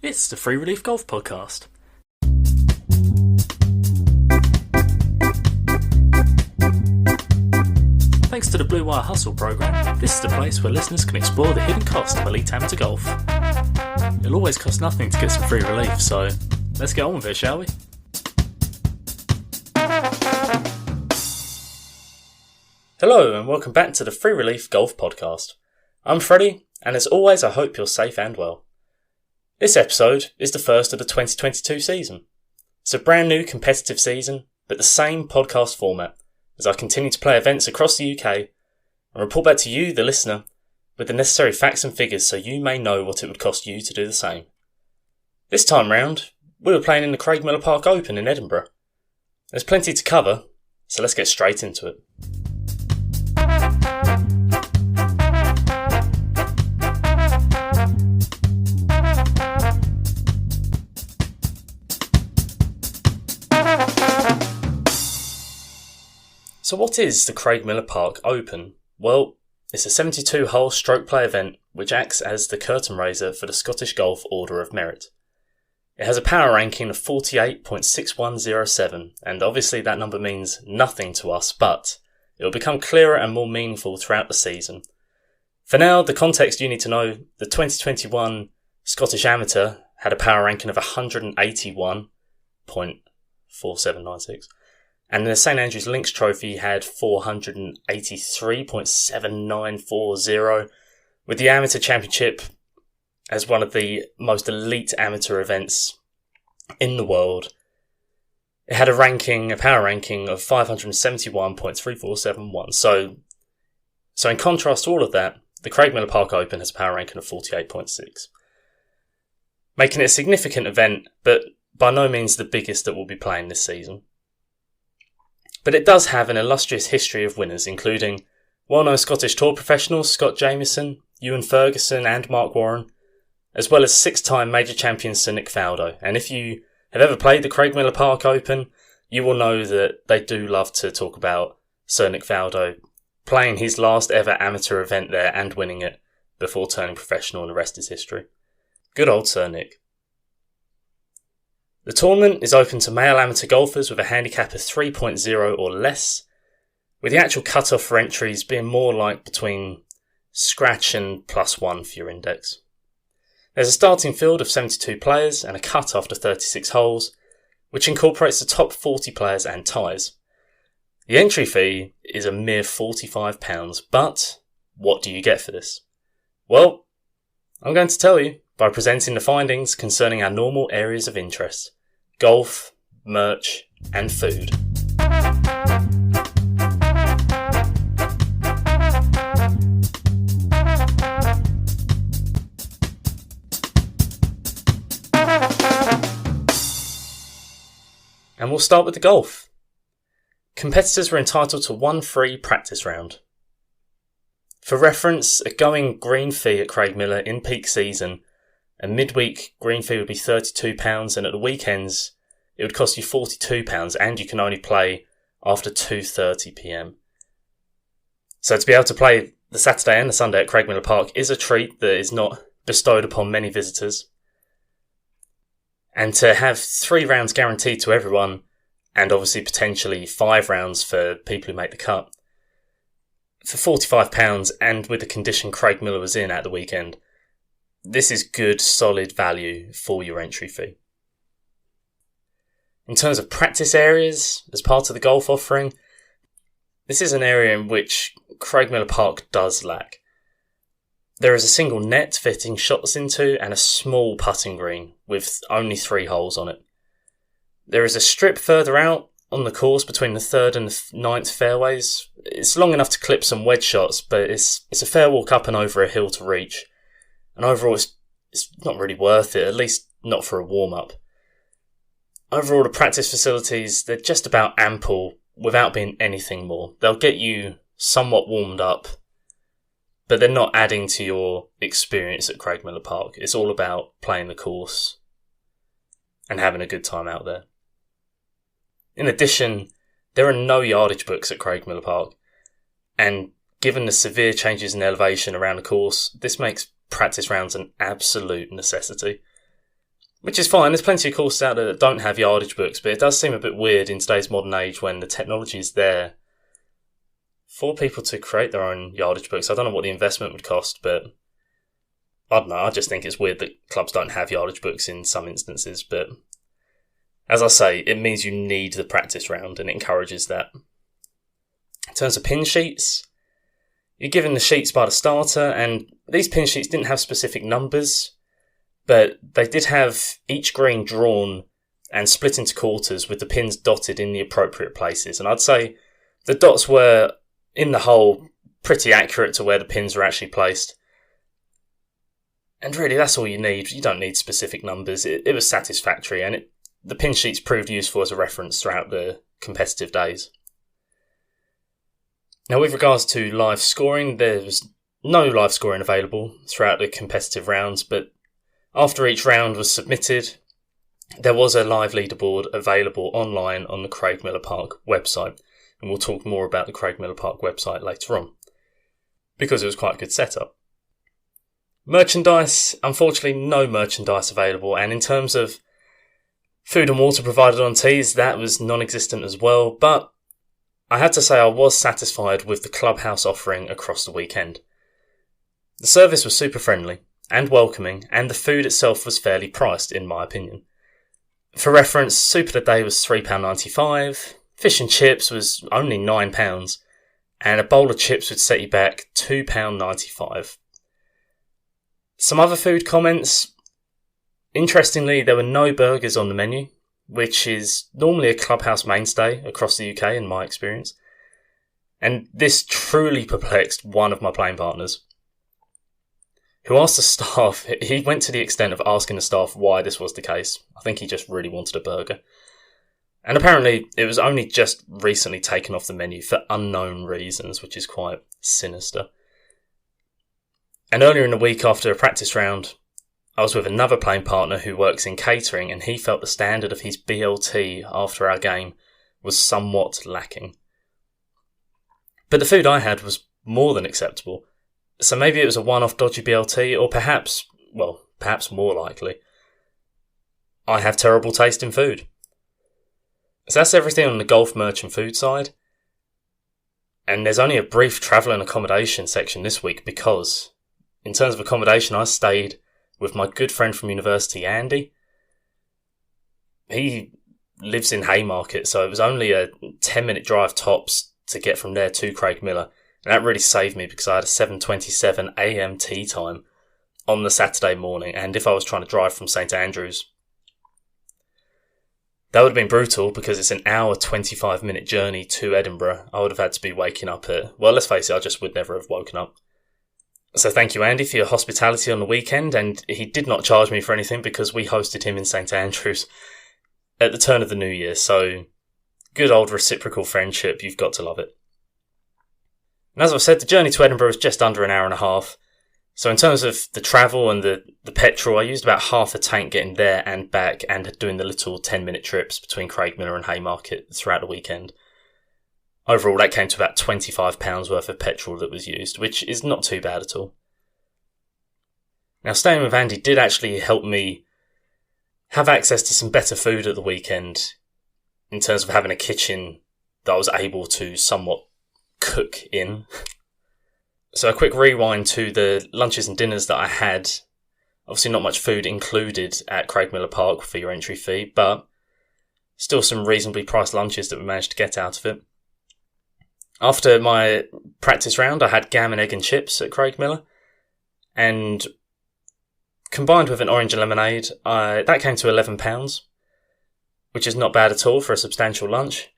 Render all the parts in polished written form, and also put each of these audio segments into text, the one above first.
It's the Free Relief Golf Podcast. Thanks to the Blue Wire Hustle program, this is the place where listeners can explore the hidden cost of elite amateur golf. It'll always cost nothing to get some free relief, so let's get on with it, shall we? Hello and welcome back to the Free Relief Golf Podcast. I'm Freddie, and as always I hope you're safe and well. This episode is the first of the 2022 season. It's a brand new competitive season, but the same podcast format, as I continue to play events across the UK and report back to you, the listener, with the necessary facts and figures so you may know what it would cost you to do the same. This time round, we were playing in the Craigmillar Park Open in Edinburgh. There's plenty to cover, so let's get straight into it. So what is the Craigmillar Park Open? Well, it's a 72-hole stroke play event which acts as the curtain raiser for the Scottish Golf Order of Merit. It has a power ranking of 48.6107, and obviously that number means nothing to us, but it will become clearer and more meaningful throughout the season. For now, the context you need to know, the 2021 Scottish Amateur had a power ranking of 181.4796. And the St Andrews Links Trophy had 483.7940, with the Amateur Championship as one of the most elite amateur events in the world. It had a power ranking of 571.3471. So in contrast to all of that, the Craigmillar Park Open has a power ranking of 48.6, making it a significant event, but by no means the biggest that we'll be playing this season. But it does have an illustrious history of winners, including well-known Scottish Tour professionals Scott Jamieson, Ewan Ferguson and Mark Warren, as well as six-time major champion Sir Nick Faldo. And if you have ever played the Craigmillar Park Open, you will know that they do love to talk about Sir Nick Faldo playing his last ever amateur event there and winning it before turning professional, and the rest is history. Good old Sir Nick. The tournament is open to male amateur golfers with a handicap of 3.0 or less, with the actual cut-off for entries being more like between scratch and +1 for your index. There's a starting field of 72 players and a cut-off to 36 holes, which incorporates the top 40 players and ties. The entry fee is a mere £45, but what do you get for this? Well, I'm going to tell you by presenting the findings concerning our normal areas of interest: golf, merch, and food. And we'll start with the golf. Competitors were entitled to one free practice round. For reference, a going green fee at Craigmillar in peak season, a midweek green fee would be £32, and at the weekends it would cost you £42, and you can only play after 2:30pm. So to be able to play the Saturday and the Sunday at Craigmillar Park is a treat that is not bestowed upon many visitors. And to have 3 rounds guaranteed to everyone, and obviously potentially 5 rounds for people who make the cut, for £45, and with the condition Craigmillar was in at the weekend, this is good, solid value for your entry fee. In terms of practice areas, as part of the golf offering, this is an area in which Craigmillar Park does lack. There is a single net fitting shots into and a small putting green with only 3 holes on it. There is a strip further out on the course between the 3rd and the 9th fairways. It's long enough to clip some wedge shots, but it's a fair walk up and over a hill to reach. And overall, it's not really worth it, at least not for a warm-up. Overall, the practice facilities, they're just about ample without being anything more. They'll get you somewhat warmed up, but they're not adding to your experience at Craigmillar Park. It's all about playing the course and having a good time out there. In addition, there are no yardage books at Craigmillar Park, and given the severe changes in elevation around the course, this makes practice rounds an absolute necessity. Which is fine, there's plenty of courses out there that don't have yardage books, but it does seem a bit weird in today's modern age when the technology is there for people to create their own yardage books. I don't know what the investment would cost, but I don't know, I just think it's weird that clubs don't have yardage books in some instances, but as I say, it means you need the practice round and it encourages that. In terms of pin sheets, you're given the sheets by the starter, and these pin sheets didn't have specific numbers, but they did have each green drawn and split into quarters with the pins dotted in the appropriate places. And I'd say the dots were, in the whole, pretty accurate to where the pins were actually placed. And really, that's all you need. You don't need specific numbers. It was satisfactory, and the pin sheets proved useful as a reference throughout the competitive days. Now, with regards to live scoring, there was no live scoring available throughout the competitive rounds, but after each round was submitted, there was a live leaderboard available online on the Craigmillar Park website, and we'll talk more about the Craigmillar Park website later on, because it was quite a good setup. Merchandise, unfortunately no merchandise available, and in terms of food and water provided on tees, that was non-existent as well, but I had to say I was satisfied with the clubhouse offering across the weekend. The service was super friendly and welcoming, and the food itself was fairly priced in my opinion. For reference, soup of the day was £3.95, fish and chips was only £9, and a bowl of chips would set you back £2.95. Some other food comments. Interestingly, there were no burgers on the menu, which is normally a clubhouse mainstay across the UK in my experience. And this truly perplexed one of my playing partners, who asked the staff, he went to the extent of asking the staff why this was the case. I think he just really wanted a burger. And apparently it was only just recently taken off the menu for unknown reasons, which is quite sinister. And earlier in the week after a practice round, I was with another playing partner who works in catering, and he felt the standard of his BLT after our game was somewhat lacking. But the food I had was more than acceptable, so maybe it was a one-off dodgy BLT, or perhaps more likely, I have terrible taste in food. So that's everything on the golf merch and food side, and there's only a brief travel and accommodation section this week because, in terms of accommodation, I stayed with my good friend from university, Andy. He lives in Haymarket, so it was only a 10-minute drive tops to get from there to Craigmillar. And that really saved me because I had a 7:27 a.m. tea time on the Saturday morning. And if I was trying to drive from St Andrews, that would have been brutal because it's an hour, 25-minute journey to Edinburgh. I would have had to be waking up at, well, let's face it, I just would never have woken up. So thank you, Andy, for your hospitality on the weekend, and he did not charge me for anything because we hosted him in St Andrews at the turn of the new year, so good old reciprocal friendship, you've got to love it. And as I've said, the journey to Edinburgh is just under an hour and a half, so in terms of the travel and the petrol, I used about half a tank getting there and back and doing the little 10-minute trips between Craigmillar and Haymarket throughout the weekend. Overall, that came to about £25 worth of petrol that was used, which is not too bad at all. Now, staying with Andy did actually help me have access to some better food at the weekend in terms of having a kitchen that I was able to somewhat cook in. So a quick rewind to the lunches and dinners that I had. Obviously not much food included at Craigmillar Park for your entry fee, but still some reasonably priced lunches that we managed to get out of it. After my practice round, I had gammon, egg and chips at Craigmillar, and combined with an orange and lemonade, that came to £11, which is not bad at all for a substantial lunch.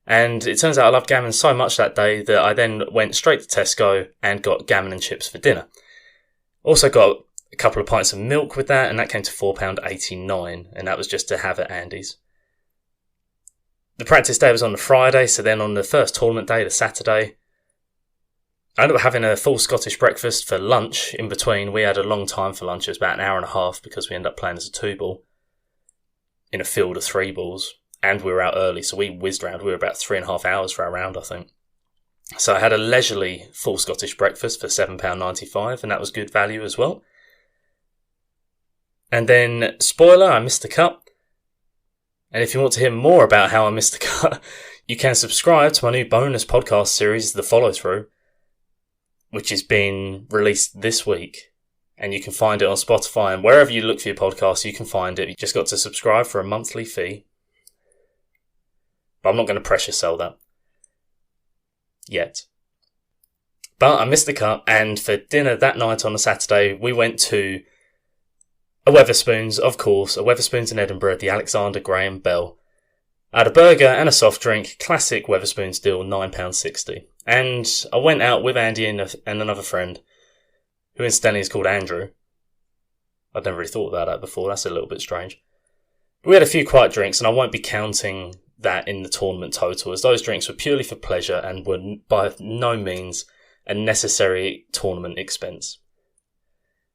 And it turns out I loved gammon so much that day that I then went straight to Tesco and got gammon and chips for dinner. Also got a couple of pints of milk with that, and that came to £4.89, and that was just to have at Andy's. The practice day was on the Friday, so then on the first tournament day, the Saturday, I ended up having a full Scottish breakfast for lunch in between. We had a long time for lunch, it was about an hour and a half because we ended up playing as a 2-ball in a field of 3 balls, and we were out early, so we whizzed around. We were about 3.5 hours for our round, I think. So I had a leisurely full Scottish breakfast for £7.95, and that was good value as well. And then, spoiler, I missed the cut. And if you want to hear more about how I missed the cut, you can subscribe to my new bonus podcast series, The Follow Through, which is being released this week. And you can find it on Spotify, and wherever you look for your podcast, you can find it. You just got to subscribe for a monthly fee. But I'm not going to pressure sell that yet. But I missed the cut, and for dinner that night on a Saturday, we went to a Wetherspoons, of course, a Wetherspoons in Edinburgh, the Alexander Graham Bell. I had a burger and a soft drink, classic Wetherspoons deal, £9.60. And I went out with Andy and another friend, who incidentally is called Andrew. I'd never really thought about that before, that's a little bit strange. But we had a few quiet drinks, and I won't be counting that in the tournament total, as those drinks were purely for pleasure and were by no means a necessary tournament expense.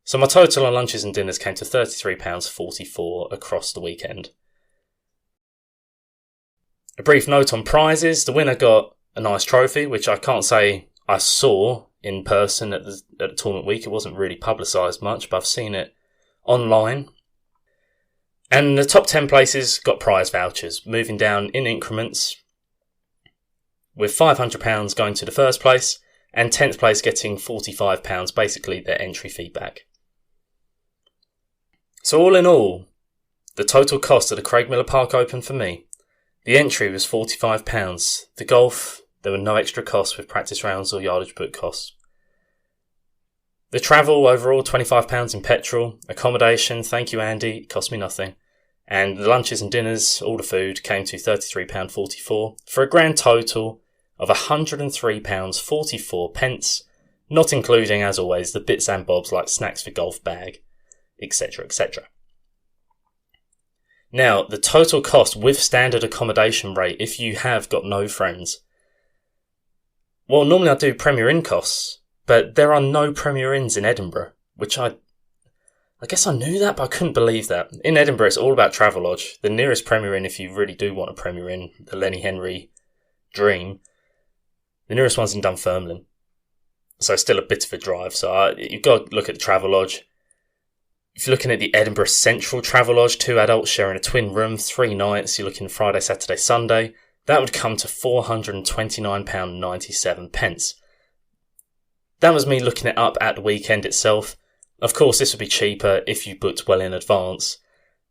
So my total on lunches and dinners came to £33.44 across the weekend. A brief note on prizes. The winner got a nice trophy, which I can't say I saw in person at the tournament week. It wasn't really publicised much, but I've seen it online. And the top 10 places got prize vouchers, moving down in increments, with £500 going to the first place, and 10th place getting £45, basically their entry fee back. So all in all, the total cost of the Craigmillar Park Open for me, the entry was £45. The golf, there were no extra costs with practice rounds or yardage book costs. The travel overall, £25 in petrol. Accommodation, thank you Andy, cost me nothing. And the lunches and dinners, all the food, came to £33.44 for a grand total of £103.44, not including, as always, the bits and bobs like snacks for golf bag, etc, etc. Now, the total cost with standard accommodation rate, if you have got no friends. Well, normally I do Premier Inn costs, but there are no Premier Inns in Edinburgh, which I guess I knew that, but I couldn't believe that. In Edinburgh, it's all about Travelodge. The nearest Premier Inn, if you really do want a Premier Inn, the Lenny Henry dream, the nearest one's in Dunfermline. So it's still a bit of a drive. So you've got to look at the Travelodge. If you're looking at the Edinburgh Central Travelodge, 2 adults sharing a twin room, 3 nights, you're looking Friday, Saturday, Sunday, that would come to £429.97. That was me looking it up at the weekend itself. Of course, this would be cheaper if you booked well in advance,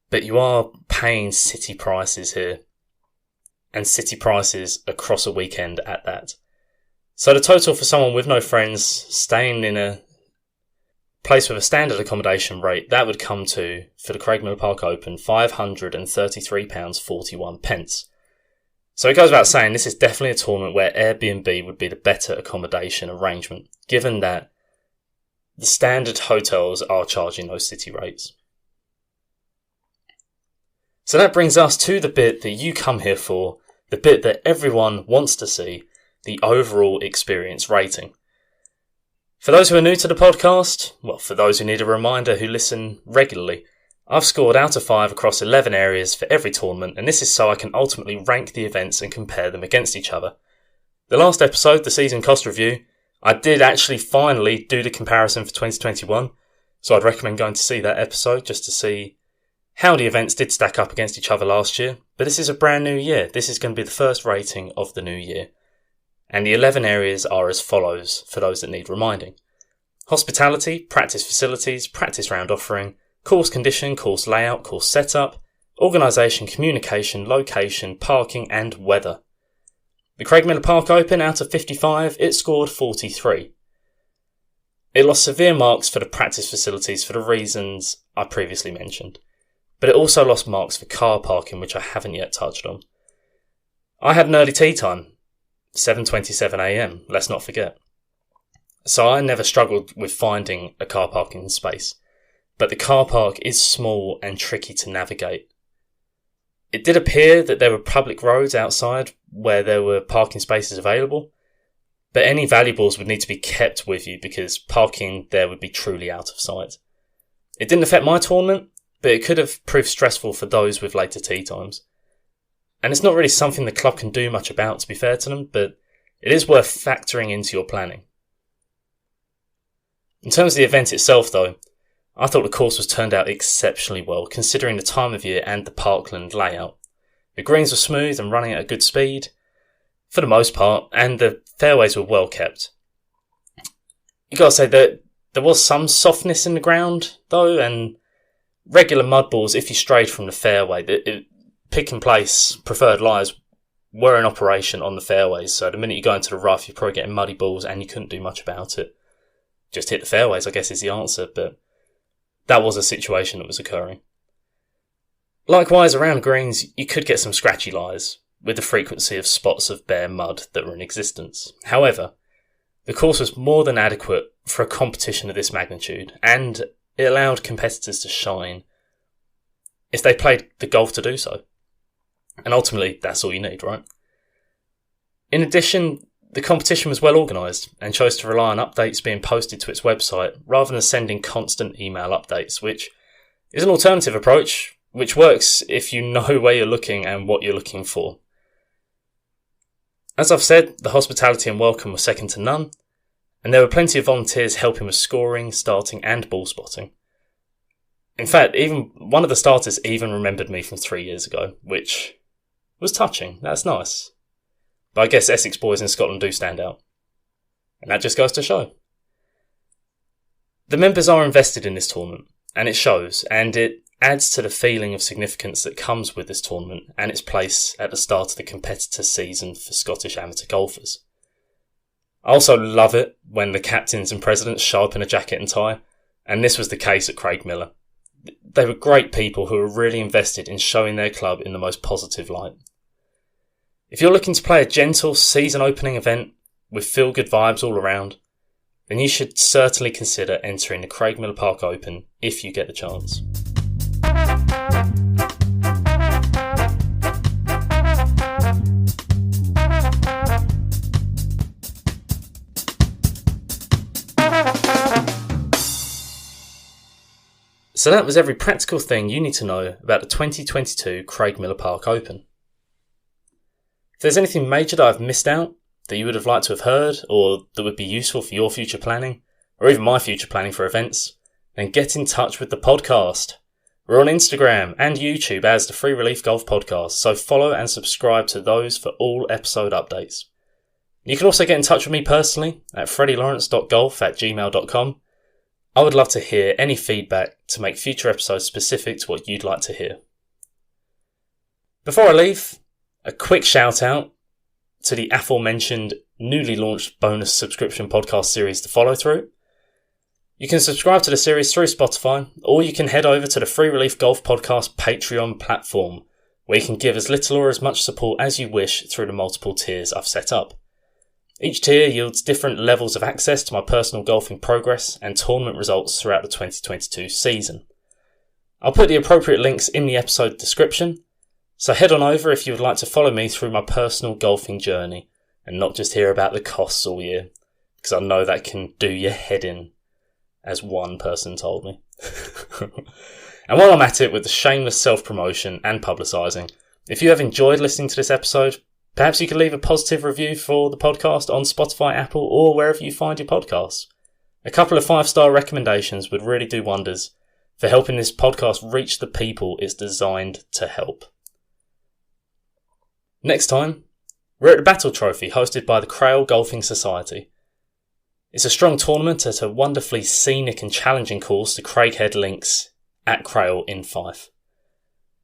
but you are paying city prices here, and city prices across a weekend at that. So the total for someone with no friends staying in a place with a standard accommodation rate, that would come to, for the Craigmillar Park Open, £533.41. So it goes without saying, this is definitely a tournament where Airbnb would be the better accommodation arrangement, given that the standard hotels are charging those city rates. So that brings us to the bit that you come here for, the bit that everyone wants to see, the overall experience rating. For those who are new to the podcast, well, for those who need a reminder who listen regularly, I've scored out of 5 across 11 areas for every tournament, and this is so I can ultimately rank the events and compare them against each other. The last episode, the season cost review, I did actually finally do the comparison for 2021, so I'd recommend going to see that episode just to see how the events did stack up against each other last year. But this is a brand new year. This is going to be the first rating of the new year. And the 11 areas are as follows for those that need reminding. Hospitality, practice facilities, practice round offering, course condition, course layout, course setup, organisation, communication, location, parking and weather. The Craigmillar Park Open, out of 55, it scored 43. It lost severe marks for the practice facilities for the reasons I previously mentioned, but it also lost marks for car parking, which I haven't yet touched on. I had an early tea time, 7:27am, let's not forget. So I never struggled with finding a car parking space, but the car park is small and tricky to navigate. It did appear that there were public roads outside where there were parking spaces available, but any valuables would need to be kept with you because parking there would be truly out of sight. It didn't affect my tournament, but it could have proved stressful for those with later tea times. And it's not really something the club can do much about, to be fair to them, but it is worth factoring into your planning. In terms of the event itself though, I thought the course was turned out exceptionally well, considering the time of year and the parkland layout. The greens were smooth and running at a good speed, for the most part, and the fairways were well kept. You gotta say that there was some softness in the ground, though, and regular mud balls, if you strayed from the fairway, pick and place preferred lies were in operation on the fairways, so the minute you go into the rough, you're probably getting muddy balls and you couldn't do much about it. Just hit the fairways, I guess, is the answer, but that was a situation that was occurring. Likewise, around the greens, you could get some scratchy lies, with the frequency of spots of bare mud that were in existence. However, the course was more than adequate for a competition of this magnitude, and it allowed competitors to shine if they played the golf to do so. And ultimately, that's all you need, right? In addition, the competition was well organised and chose to rely on updates being posted to its website rather than sending constant email updates, which is an alternative approach which works if you know where you're looking and what you're looking for. As I've said, the hospitality and welcome were second to none, and there were plenty of volunteers helping with scoring, starting and ball spotting. In fact, even one of the starters even remembered me from 3 years ago, which was touching. That's nice. But I guess Essex boys in Scotland do stand out. And that just goes to show. The members are invested in this tournament, and it shows, and it adds to the feeling of significance that comes with this tournament and its place at the start of the competitor season for Scottish amateur golfers. I also love it when the captains and presidents show up in a jacket and tie, and this was the case at Craigmillar. They were great people who were really invested in showing their club in the most positive light. If you're looking to play a gentle season opening event with feel-good vibes all around, then you should certainly consider entering the Craigmillar Park Open if you get the chance. So that was every practical thing you need to know about the 2022 Craigmillar Park Open. If there's anything major that I've missed out that you would have liked to have heard, or that would be useful for your future planning, or even my future planning for events, then get in touch with the podcast. We're on Instagram and YouTube as the Free Relief Golf Podcast, so follow and subscribe to those for all episode updates. You can also get in touch with me personally at freddielawrence.golf@gmail.com. I would love to hear any feedback to make future episodes specific to what you'd like to hear. Before I leave, a quick shout out to the aforementioned newly launched bonus subscription podcast series, The Follow Through. You can subscribe to the series through Spotify, or you can head over to the Free Relief Golf Podcast Patreon platform, where you can give as little or as much support as you wish through the multiple tiers I've set up. Each tier yields different levels of access to my personal golfing progress and tournament results throughout the 2022 season. I'll put the appropriate links in the episode description, so head on over if you would like to follow me through my personal golfing journey and not just hear about the costs all year, because I know that can do your head in, as one person told me. And while I'm at it with the shameless self-promotion and publicising, if you have enjoyed listening to this episode, perhaps you could leave a positive review for the podcast on Spotify, Apple, or wherever you find your podcasts. A couple of 5-star recommendations would really do wonders for helping this podcast reach the people it's designed to help. Next time, we're at the Battle Trophy hosted by the Crail Golfing Society. It's a strong tournament at a wonderfully scenic and challenging course, the Craighead Links at Crail in Fife.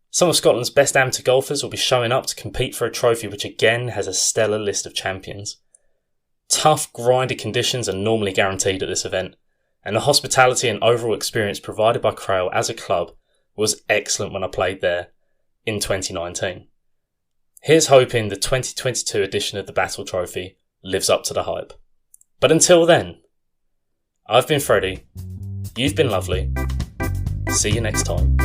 Some of Scotland's best amateur golfers will be showing up to compete for a trophy which again has a stellar list of champions. Tough, grindy conditions are normally guaranteed at this event, and the hospitality and overall experience provided by Crail as a club was excellent when I played there in 2019. Here's hoping the 2022 edition of the Battle Trophy lives up to the hype. But until then, I've been Freddie, you've been lovely, see you next time.